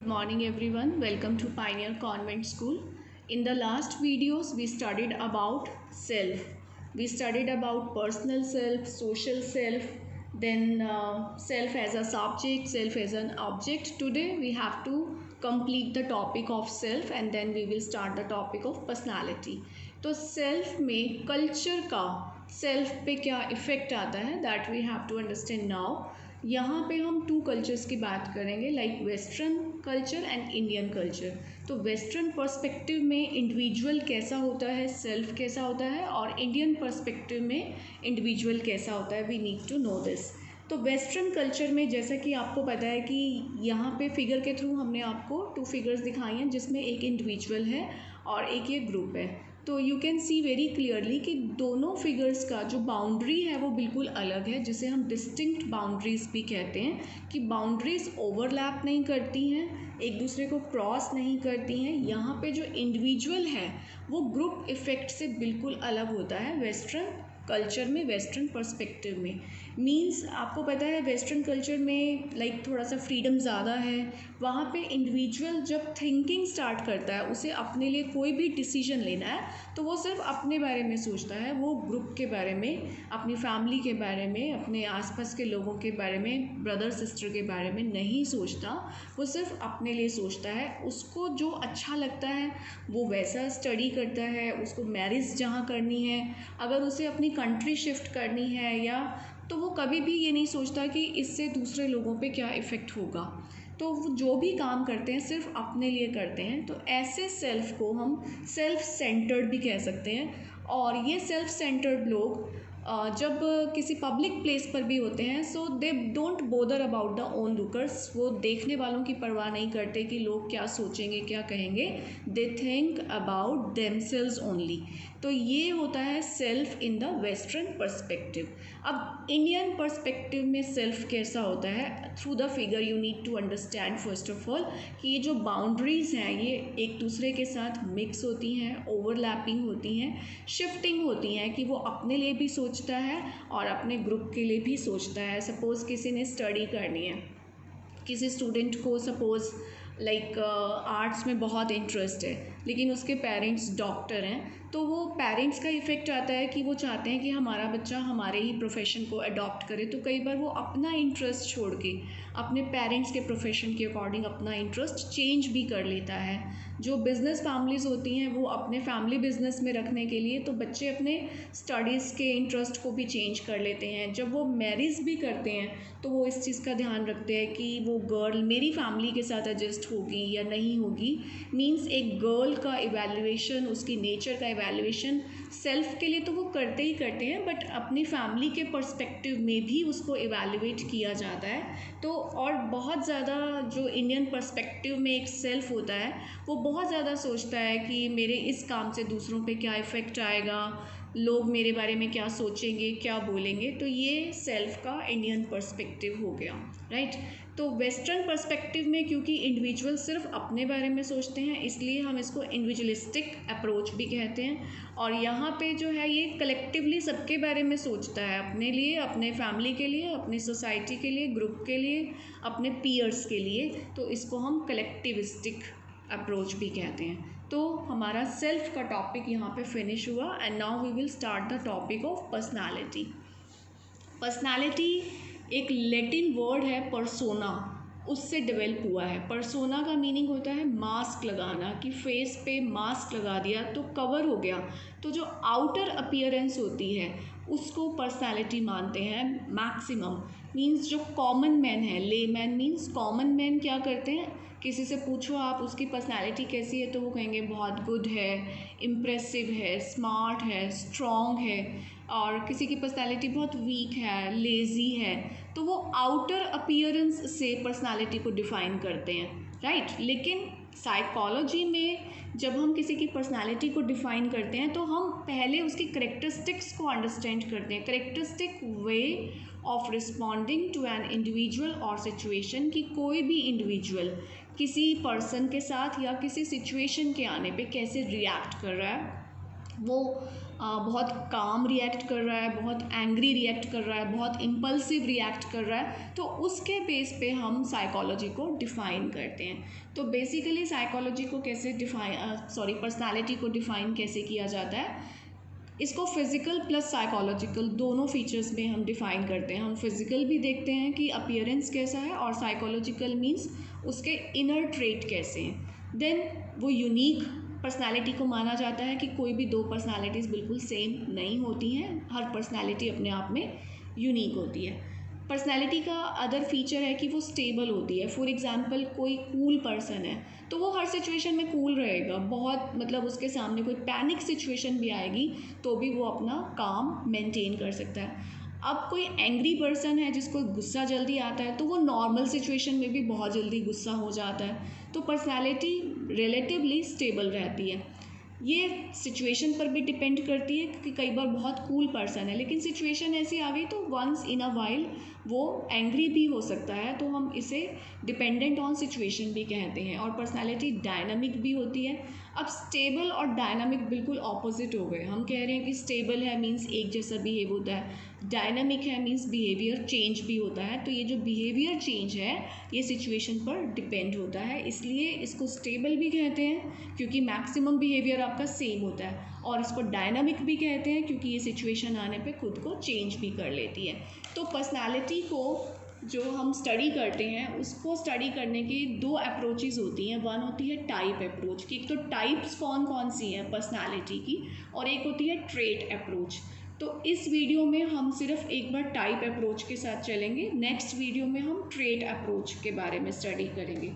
Good morning everyone. Welcome to Pioneer Convent School. In the last videos we studied about self. We studied about personal self, social self, then self as a subject, self as an object. Today we have to complete the topic of self and then we will start the topic of personality. तो self में culture का self पे क्या effect आता है that we have to understand now. यहाँ पे हम टू कल्चर्स की बात करेंगे like western culture and Indian culture. तो वेस्टर्न पर्सपेक्टिव में इंडिविजुअल कैसा होता है, सेल्फ कैसा होता है, और इंडियन पर्सपेक्टिव में इंडिविजुअल कैसा होता है. We need to know this. तो वेस्टर्न कल्चर में जैसा कि आपको पता है कि यहाँ पे फिगर के थ्रू हमने आपको टू फिगर्स दिखाई हैं जिसमें एक इंडिविजुअल है और एक ये ग्रुप है. तो you can see very clearly कि दोनों फिगर्स का जो बाउंड्री है वो बिल्कुल अलग है, जिसे हम डिस्टिंक्ट बाउंड्रीज भी कहते हैं कि बाउंड्रीज ओवरलैप नहीं करती हैं, एक दूसरे को क्रॉस नहीं करती हैं. यहाँ पे जो इंडिविजुअल है वो ग्रुप इफ़ेक्ट से बिल्कुल अलग होता है वेस्टर्न कल्चर में, वेस्टर्न पर्सपेक्टिव में. मीन्स आपको पता है वेस्टर्न कल्चर में लाइक थोड़ा सा फ्रीडम ज़्यादा है. वहाँ पे इंडिविजुअल जब थिंकिंग स्टार्ट करता है, उसे अपने लिए कोई भी डिसीजन लेना है तो वो सिर्फ अपने बारे में सोचता है, वो ग्रुप के बारे में, अपनी फैमिली के बारे में, अपने आसपास के लोगों के बारे में, ब्रदर सिस्टर के बारे में नहीं सोचता. वो सिर्फ अपने लिए सोचता है. उसको जो अच्छा लगता है वो वैसा स्टडी करता है. उसको मैरिज जहाँ करनी है, अगर उसे अपनी कंट्री शिफ्ट करनी है या, तो वो कभी भी ये नहीं सोचता कि इससे दूसरे लोगों पे क्या इफ़ेक्ट होगा. तो वो जो भी काम करते हैं सिर्फ अपने लिए करते हैं. तो ऐसे सेल्फ को हम सेल्फ सेंटर्ड भी कह सकते हैं. और ये सेल्फ सेंटर्ड लोग जब किसी पब्लिक प्लेस पर भी होते हैं so they don't bother about the onlookers. वो देखने वालों की परवाह नहीं करते कि लोग क्या सोचेंगे, क्या कहेंगे. They think about themselves only. तो ये होता है self in the western perspective. अब इंडियन पर्सपेक्टिव में सेल्फ कैसा होता है, through the figure you need to understand first of all कि ये जो बाउंड्रीज़ हैं ये एक दूसरे के साथ मिक्स होती हैं, ओवरलैपिंग होती हैं, शिफ्टिंग होती हैं कि वो अपने लिए भी सोचता है और अपने ग्रुप के लिए भी सोचता है. सपोज़ किसी ने स्टडी करनी है, किसी स्टूडेंट को सपोज़ लाइक आर्ट्स में बहुत इंटरेस्ट है लेकिन उसके पेरेंट्स डॉक्टर हैं, तो वो पेरेंट्स का इफ़ेक्ट आता है कि वो चाहते हैं कि हमारा बच्चा हमारे ही प्रोफेशन को अडॉप्ट करे. तो कई बार वो अपना इंटरेस्ट छोड़ के अपने पेरेंट्स के प्रोफेशन के अकॉर्डिंग अपना इंटरेस्ट चेंज भी कर लेता है. जो बिज़नेस फैमिलीज़ होती हैं वो अपने फैमिली बिज़नेस में रखने के लिए तो बच्चे अपने स्टडीज़ के इंटरेस्ट को भी चेंज कर लेते हैं. जब वो मैरिज भी करते हैं तो वो इस चीज़ का ध्यान रखते हैं कि वो गर्ल मेरी फैमिली के साथ एडजस्ट होगी या नहीं होगी. मीन्स एक गर्ल का इवैल्यूएशन, उसकी नेचर का इवैल्यूएशन सेल्फ के लिए तो वो करते ही करते हैं, बट अपनी फैमिली के पर्सपेक्टिव में भी उसको इवैल्यूएट किया जाता है. तो और बहुत ज़्यादा जो इंडियन पर्सपेक्टिव में एक सेल्फ होता है वो बहुत ज़्यादा सोचता है कि मेरे इस काम से दूसरों पे क्या इफ़ेक्ट आएगा, लोग मेरे बारे में क्या सोचेंगे, क्या बोलेंगे. तो ये सेल्फ का इंडियन पर्सपेक्टिव हो गया, राइट. तो वेस्टर्न पर्सपेक्टिव में क्योंकि इंडिविजुअल सिर्फ अपने बारे में सोचते हैं इसलिए हम इसको इंडिविजुअलिस्टिक अप्रोच भी कहते हैं. और यहाँ पे जो है ये कलेक्टिवली सबके बारे में सोचता है, अपने लिए, अपने फैमिली के लिए, अपनी सोसाइटी के लिए, ग्रुप के लिए, अपने पीयर्स के लिए. तो इसको हम कलेक्टिविस्टिक अप्रोच भी कहते हैं. तो हमारा सेल्फ का टॉपिक यहाँ पे फिनिश हुआ and now we will start the topic of personality. Personality एक लैटिन वर्ड है पर्सोना, उससे डेवलप हुआ है. पर्सोना का मीनिंग होता है मास्क लगाना, कि फेस पे मास्क लगा दिया तो कवर हो गया. तो जो आउटर अपीयरेंस होती है उसको पर्सनालिटी मानते हैं मैक्सिमम. मीन्स जो कॉमन मैन है, ले मैन मीन्स कॉमन मैन क्या करते हैं, किसी से पूछो आप उसकी पर्सनालिटी कैसी है तो वो कहेंगे बहुत गुड है, इम्प्रेसिव है, स्मार्ट है, स्ट्रॉन्ग है. और किसी की पर्सनालिटी बहुत वीक है, लेज़ी है, तो वो आउटर अपीयरेंस से पर्सनालिटी को डिफ़ाइन करते हैं, राइट. लेकिन साइकोलॉजी में जब हम किसी की पर्सनालिटी को डिफ़ाइन करते हैं तो हम पहले उसकी करेक्टरिस्टिक्स को अंडरस्टैंड करते हैं. Characteristic way of responding to an individual और सिचुएशन, कि कोई भी इंडिविजुअल किसी पर्सन के साथ या किसी सिचुएशन के आने पे कैसे रिएक्ट कर रहा है. वो बहुत काम रिएक्ट कर रहा है, बहुत एंग्री रिएक्ट कर रहा है, बहुत इम्पल्सिव रिएक्ट कर रहा है, तो उसके बेस पे हम साइकोलॉजी को डिफ़ाइन करते हैं। तो बेसिकली साइकोलॉजी को कैसे पर्सनालिटी को डिफ़ाइन कैसे किया जाता है, इसको फिज़िकल प्लस साइकोलॉजिकल दोनों फीचर्स में हम डिफ़ाइन करते हैं। हम फिज़िकल भी देखते हैं कि अपीयरेंस कैसा है, और साइकोलॉजिकल मीन्स उसके इनर ट्रेट कैसे हैं। देन वो यूनिक पर्सनालिटी को माना जाता है कि कोई भी दो पर्सनालिटीज़ बिल्कुल सेम नहीं होती हैं, हर पर्सनालिटी अपने आप में यूनिक होती है। पर्सनैलिटी का अदर फीचर है कि वो स्टेबल होती है। फॉर एग्ज़ाम्पल कोई कूल पर्सन है तो वो हर सिचुएशन में कूल रहेगा, बहुत मतलब उसके सामने कोई पैनिक सिचुएशन भी आएगी तो भी वो अपना काम मेंटेन कर सकता है। अब कोई एंग्री पर्सन है जिसको गुस्सा जल्दी आता है तो वो नॉर्मल सिचुएशन में भी बहुत जल्दी गुस्सा हो जाता है। तो पर्सनैलिटी रिलेटिवली स्टेबल रहती है। ये सिचुएशन पर भी डिपेंड करती है कि कई बार बहुत कूल पर्सन है लेकिन सिचुएशन ऐसी आ गई तो वंस इन अ वाइल वो एंग्री भी हो सकता है, तो हम इसे डिपेंडेंट ऑन सिचुएशन भी कहते हैं। और पर्सनालिटी डायनामिक भी होती है। अब स्टेबल और डायनामिक बिल्कुल ऑपोजिट हो गए। हम कह रहे हैं कि स्टेबल है मीन्स एक जैसा बिहेव होता है, डायनामिक है मीन्स बिहेवियर चेंज भी होता है। तो ये जो बिहेवियर चेंज है ये सिचुएशन पर डिपेंड होता है, इसलिए इसको स्टेबल भी कहते हैं क्योंकि मैक्सिमम बिहेवियर आपका सेम होता है, और इसको डायनामिक भी कहते हैं क्योंकि ये सिचुएशन आने पे खुद को चेंज भी कर लेती है। तो पर्सनालिटी को जो हम स्टडी करते हैं उसको स्टडी करने की दो अप्रोचेज़ होती हैं। वन होती है टाइप अप्रोच की, एक तो टाइप्स कौन कौन सी हैं पर्सनालिटी की, और एक होती है ट्रेट अप्रोच। तो इस वीडियो में हम सिर्फ एक बार टाइप अप्रोच के साथ चलेंगे, नेक्स्ट वीडियो में हम ट्रेट अप्रोच के बारे में स्टडी करेंगे।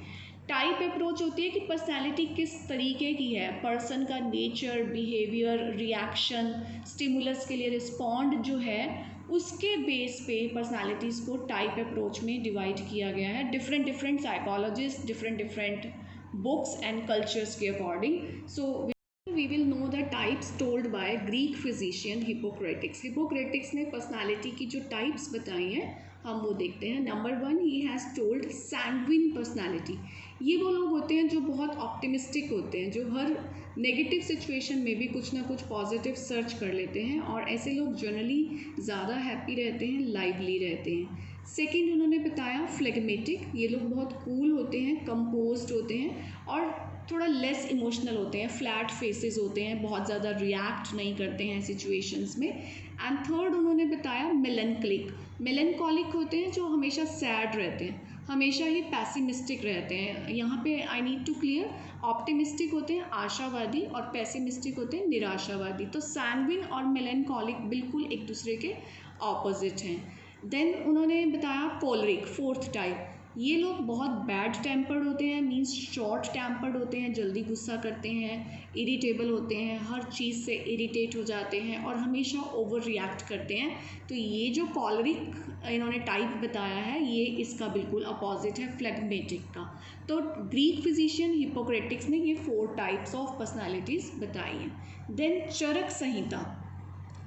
टाइप अप्रोच होती है कि पर्सनालिटी किस तरीके की है, पर्सन का नेचर, बिहेवियर, रिएक्शन, स्टिमुलस के लिए रिस्पॉन्ड जो है उसके बेस पे पर्सनालिटीज़ को टाइप अप्रोच में डिवाइड किया गया है। Different psychologist, different books and cultures के according. So we will know the types told by Greek physician Hippocrates. Hippocrates ने पर्सनालिटी की जो टाइप्स बताई हैं हम वो देखते हैं। Number 1, he has told sanguine personality. ये वो लोग होते हैं जो बहुत ऑप्टिमिस्टिक होते हैं, जो हर नेगेटिव सिचुएशन में भी कुछ ना कुछ पॉजिटिव सर्च कर लेते हैं, और ऐसे लोग जनरली ज़्यादा हैप्पी रहते हैं, लाइवली रहते हैं। सेकेंड उन्होंने बताया फ्लेगमेटिक। ये लोग बहुत कूल होते हैं, कंपोज्ड होते हैं और थोड़ा लेस इमोशनल होते हैं, फ्लैट फेसेस होते हैं, बहुत ज़्यादा रिएक्ट नहीं करते हैं सिचुएशंस में। एंड थर्ड उन्होंने बताया मेलनकलिक। मेलनकॉलिक होते हैं जो हमेशा सैड रहते हैं, हमेशा ही पैसिमिस्टिक रहते हैं। यहाँ पे I need to clear, optimistic होते हैं आशावादी और पैसिमिस्टिक होते हैं निराशावादी। तो सैंग्विन और मेलनकॉलिक बिल्कुल एक दूसरे के ऑपोजिट हैं। देन उन्होंने बताया कोलरिक, फोर्थ टाइप। ये लोग बहुत बैड टेम्पर्ड होते हैं, मीन्स शॉर्ट टेम्पर्ड होते हैं, जल्दी गुस्सा करते हैं, इरिटेबल होते हैं, हर चीज़ से इरिटेट हो जाते हैं और हमेशा ओवर रिएक्ट करते हैं। तो ये जो कॉलरिक इन्होंने टाइप बताया है ये इसका बिल्कुल अपोजिट है, फ्लेगमेटिक का। तो ग्रीक फिजिशियन हिप्पोक्रेटिक्स ने ये 4 टाइप्स ऑफ पर्सनालिटीज़ बताई हैं। देन चरक संहिता,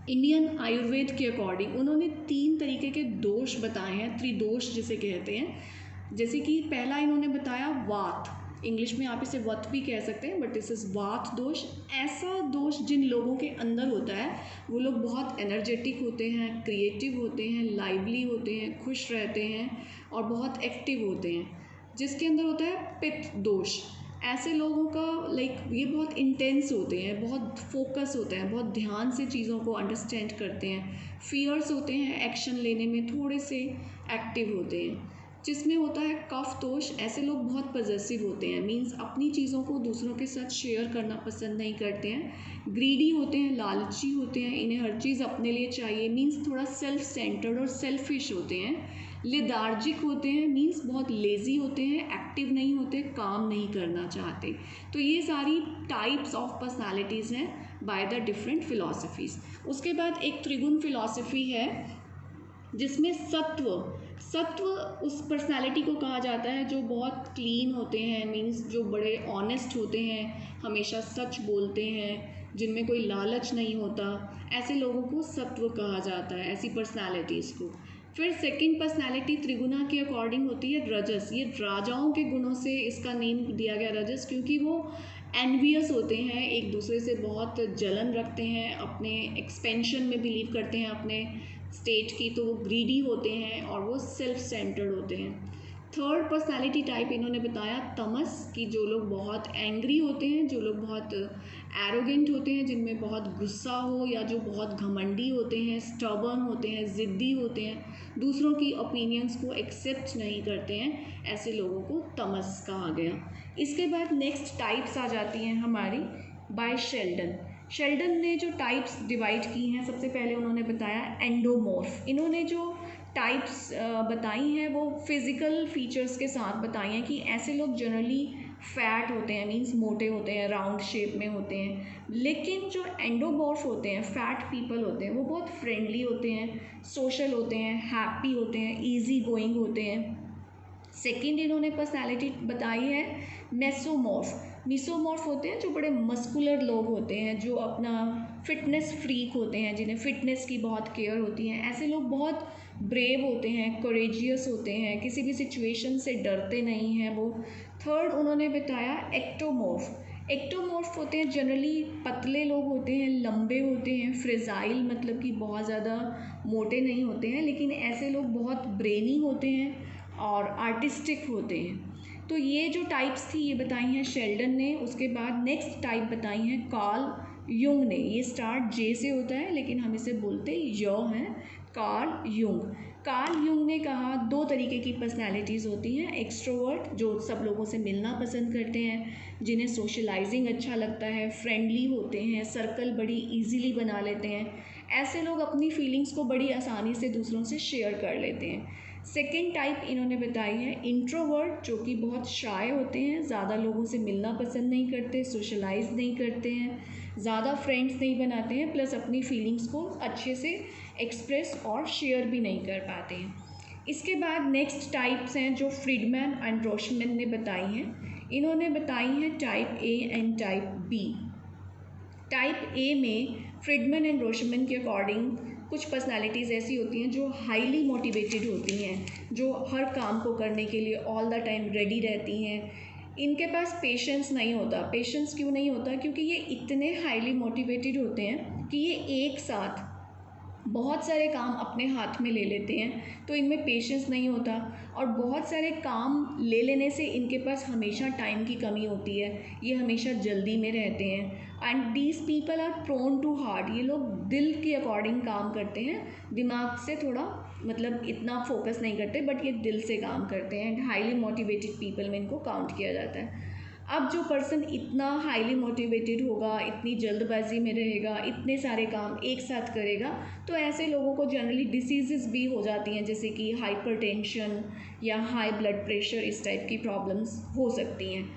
इंडियन आयुर्वेद के अकॉर्डिंग उन्होंने 3 तरीके के दोष बताए हैं, त्रिदोष जिसे कहते हैं। जैसे कि पहला इन्होंने बताया वात, इंग्लिश में आप इसे वत भी कह सकते हैं बट दिस इज़ वात दोष। ऐसा दोष जिन लोगों के अंदर होता है वो लोग बहुत एनर्जेटिक होते हैं, क्रिएटिव होते हैं, लाइवली होते हैं, खुश रहते हैं और बहुत एक्टिव होते हैं। जिसके अंदर होता है पित्त दोष, ऐसे लोगों का ये बहुत इंटेंस होते हैं, बहुत फोकस होते हैं, बहुत ध्यान से चीज़ों को अंडरस्टैंड करते हैं, फियर्स होते हैं, एक्शन लेने में थोड़े से एक्टिव होते हैं। जिसमें होता है कफ दोष, ऐसे लोग बहुत पॉजेसिव होते हैं, मींस अपनी चीज़ों को दूसरों के साथ शेयर करना पसंद नहीं करते हैं। ग्रीडी होते हैं, लालची होते हैं, इन्हें हर चीज़ अपने लिए चाहिए, मींस थोड़ा सेल्फ सेंटर्ड और सेल्फिश होते हैं। लेदार्जिक होते हैं, मींस बहुत लेज़ी होते हैं, एक्टिव नहीं होते, काम नहीं करना चाहते। तो ये सारी टाइप्स ऑफ पर्सनालिटीज़ हैं बाय द डिफरेंट फिलॉसफीज़। उसके बाद एक त्रिगुण फिलॉसफी है जिसमें सत्व उस पर्सनालिटी को कहा जाता है जो बहुत क्लीन होते हैं, मींस जो बड़े ऑनेस्ट होते हैं, हमेशा सच बोलते हैं, जिनमें कोई लालच नहीं होता, ऐसे लोगों को सत्व कहा जाता है, ऐसी पर्सनालिटीज़ को। फिर सेकंड पर्सनालिटी त्रिगुणा के अकॉर्डिंग होती है रजस। ये राजाओं के गुणों से इसका नेम दिया गया रजस, क्योंकि वो एनवियस होते हैं, एक दूसरे से बहुत जलन रखते हैं, अपने एक्सपेंशन में बिलीव करते हैं अपने स्टेट की, तो वो ग्रीडी होते हैं और वो सेल्फ सेंटर्ड होते हैं। थर्ड पर्सनालिटी टाइप इन्होंने बताया तमस, कि जो लोग बहुत एंग्री होते हैं, जो लोग बहुत एरोगेंट होते हैं, जिनमें बहुत गुस्सा हो, या जो बहुत घमंडी होते हैं, स्टबर्न होते हैं, ज़िद्दी होते हैं, दूसरों की ओपिनियंस को एक्सेप्ट नहीं करते हैं, ऐसे लोगों को तमस कहा गया। इसके बाद नेक्स्ट टाइप्स आ जाती हैं हमारी बाय शेल्डन। शेल्डन ने जो टाइप्स डिवाइड की हैं, सबसे पहले उन्होंने बताया एंडोमॉर्फ। इन्होंने जो टाइप्स बताई हैं वो फिज़िकल फीचर्स के साथ बताई हैं कि ऐसे लोग जनरली फैट होते हैं, मींस मोटे होते हैं, राउंड शेप में होते हैं। लेकिन जो एंडोमॉर्फ होते हैं, फैट पीपल होते हैं, वो बहुत फ्रेंडली होते हैं, सोशल होते हैं, हैप्पी होते हैं, ईजी गोइंग होते हैं। सेकेंड इन्होंने पर्सनैलिटी बताई है मेसोमॉर्फ। मिसोमॉर्फ होते हैं जो बड़े मस्कुलर लोग होते हैं, जो अपना फिटनेस फ्रीक होते हैं, जिन्हें फिटनेस की बहुत केयर होती है। ऐसे लोग बहुत ब्रेव होते हैं, कोरेजियस होते हैं, किसी भी सिचुएशन से डरते नहीं हैं वो। थर्ड उन्होंने बताया एक्टोमॉर्फ। एक्टोमॉर्फ होते हैं जनरली पतले लोग होते हैं, लंबे होते हैं, फ्रेजाइल मतलब कि बहुत ज़्यादा मोटे नहीं होते हैं, लेकिन ऐसे लोग बहुत ब्रेनी होते हैं और आर्टिस्टिक होते हैं। तो ये जो टाइप्स थी ये बताई हैं शेल्डन ने। उसके बाद नेक्स्ट टाइप बताई हैं कार्ल युंग ने। ये स्टार्ट जे से होता है लेकिन हम इसे बोलते य हैं, कार्ल युंग। कार्ल युंग ने कहा दो तरीके की पर्सनैलिटीज़ होती हैं। एक्सट्रोवर्ट जो सब लोगों से मिलना पसंद करते हैं, जिन्हें सोशलाइजिंग अच्छा लगता है, फ्रेंडली होते हैं, सर्कल बड़ी ईजीली बना लेते हैं। ऐसे लोग अपनी फीलिंग्स को बड़ी आसानी से दूसरों से शेयर कर लेते हैं। सेकेंड टाइप इन्होंने बताई है इंट्रोवर्ट, जो कि बहुत शाय होते हैं, ज़्यादा लोगों से मिलना पसंद नहीं करते, सोशलाइज नहीं करते हैं, ज़्यादा फ्रेंड्स नहीं बनाते हैं, प्लस अपनी फीलिंग्स को अच्छे से एक्सप्रेस और शेयर भी नहीं कर पाते हैं। इसके बाद नेक्स्ट टाइप्स हैं जो फ्रीडमैन एंड रोशमैन ने बताई हैं। इन्होंने बताई हैं type A and type B. Type A में फ्रीडमैन एंड रोशमैन के अकॉर्डिंग कुछ पर्सनालिटीज़ ऐसी होती हैं जो हाईली मोटिवेटेड होती हैं, जो हर काम को करने के लिए ऑल द टाइम रेडी रहती हैं। इनके पास पेशेंस नहीं होता। पेशेंस क्यों नहीं होता? क्योंकि ये इतने हाईली मोटिवेटेड होते हैं कि ये एक साथ बहुत सारे काम अपने हाथ में ले लेते हैं, तो इनमें पेशेंस नहीं होता। और बहुत सारे काम ले लेने से इनके पास हमेशा टाइम की कमी होती है, ये हमेशा जल्दी में रहते हैं। And these people are prone to heart. ये लोग दिल के अकॉर्डिंग काम करते हैं, दिमाग से थोड़ा मतलब इतना फोकस नहीं करते, बट ये दिल से काम करते हैं। एंड हाईली मोटिवेटेड पीपल में इनको काउंट किया जाता है। अब जो पर्सन इतना हाईली मोटिवेटेड होगा, इतनी जल्दबाजी में रहेगा, इतने सारे काम एक साथ करेगा, तो ऐसे लोगों को जनरली डिसीज़ेस भी हो जाती हैं, जैसे कि हाइपरटेंशन या हाई ब्लड प्रेशर, इस टाइप की प्रॉब्लम्स हो सकती हैं।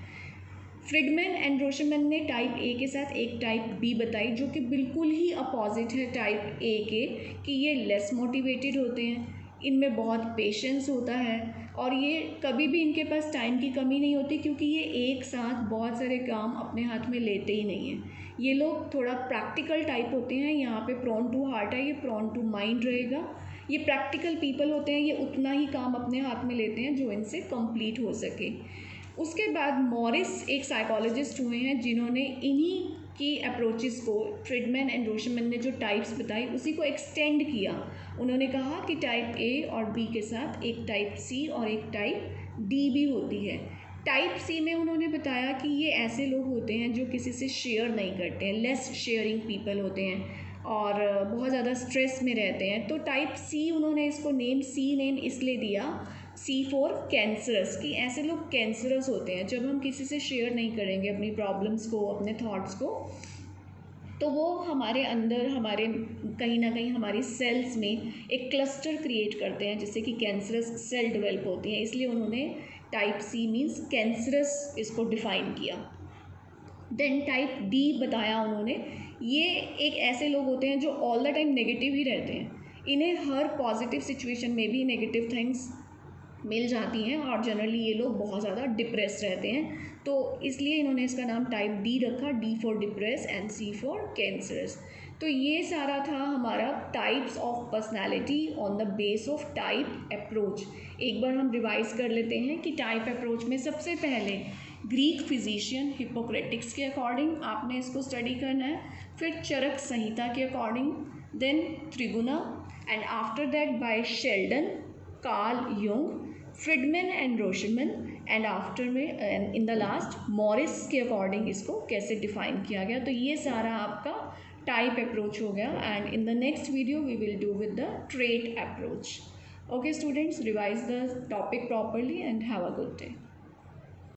फ्रीडमैन एंड रोशमैन ने टाइप ए के साथ एक टाइप बी बताई, जो कि बिल्कुल ही अपोजिट है टाइप ए के, कि ये लेस मोटिवेटेड होते हैं, इनमें बहुत पेशेंस होता है और ये कभी भी इनके पास टाइम की कमी नहीं होती, क्योंकि ये एक साथ बहुत सारे काम अपने हाथ में लेते ही नहीं हैं। ये लोग थोड़ा प्रैक्टिकल टाइप होते हैं। यहाँ पे प्रोन टू हार्ट है, ये प्रोन टू माइंड रहेगा। ये प्रैक्टिकल पीपल होते हैं, ये उतना ही काम अपने हाथ में लेते हैं जो इनसे कंप्लीट हो सके। उसके बाद मॉरिस एक साइकोलॉजिस्ट हुए हैं, जिन्होंने इन्हीं की अप्रोचेस को, फ्रीडमैन एंड रोशमैन ने जो टाइप्स बताई उसी को एक्सटेंड किया। उन्होंने कहा कि टाइप ए और बी के साथ एक टाइप सी और एक टाइप डी भी होती है। टाइप सी में उन्होंने बताया कि ये ऐसे लोग होते हैं जो किसी से शेयर नहीं करते हैं, लेस शेयरिंग पीपल होते हैं और बहुत ज़्यादा स्ट्रेस में रहते हैं। तो टाइप सी उन्होंने इसको सी नेम इसलिए दिया, सी फॉर कैंसरस, कि ऐसे लोग कैंसरस होते हैं। जब हम किसी से शेयर नहीं करेंगे अपनी प्रॉब्लम्स को, अपने थॉट्स को, तो वो हमारे अंदर, हमारे कहीं ना कहीं हमारी सेल्स में एक क्लस्टर क्रिएट करते हैं, जिससे कि कैंसरस सेल डेवलप होती हैं। इसलिए उन्होंने टाइप सी मीन्स कैंसरस इसको डिफ़ाइन किया। देन टाइप डी बताया उन्होंने, ये एक ऐसे लोग होते हैं जो ऑल द टाइम नेगेटिव ही रहते हैं। इन्हें हर पॉजिटिव सिचुएशन में भी नेगेटिव थिंग्स मिल जाती हैं और जनरली ये लोग बहुत ज़्यादा डिप्रेस रहते हैं, तो इसलिए इन्होंने इसका नाम टाइप डी रखा, D for depress and C for cancerous. तो ये सारा था हमारा types of personality on the base of type approach. एक बार हम रिवाइज कर लेते हैं कि टाइप अप्रोच में सबसे पहले ग्रीक फिजिशियन हिपोक्रेटिक्स के अकॉर्डिंग आपने इसको स्टडी करना है, फिर चरक संहिता के according, then triguna, and after that by Sheldon, Carl Jung, Friedman and Rosenman, and after में इन द लास्ट मॉरिस के अकॉर्डिंग इसको कैसे डिफाइन किया गया। तो ये सारा आपका टाइप अप्रोच हो गया, and in the next video we will do with the trait approach. Okay students, revise the topic properly and have a good day.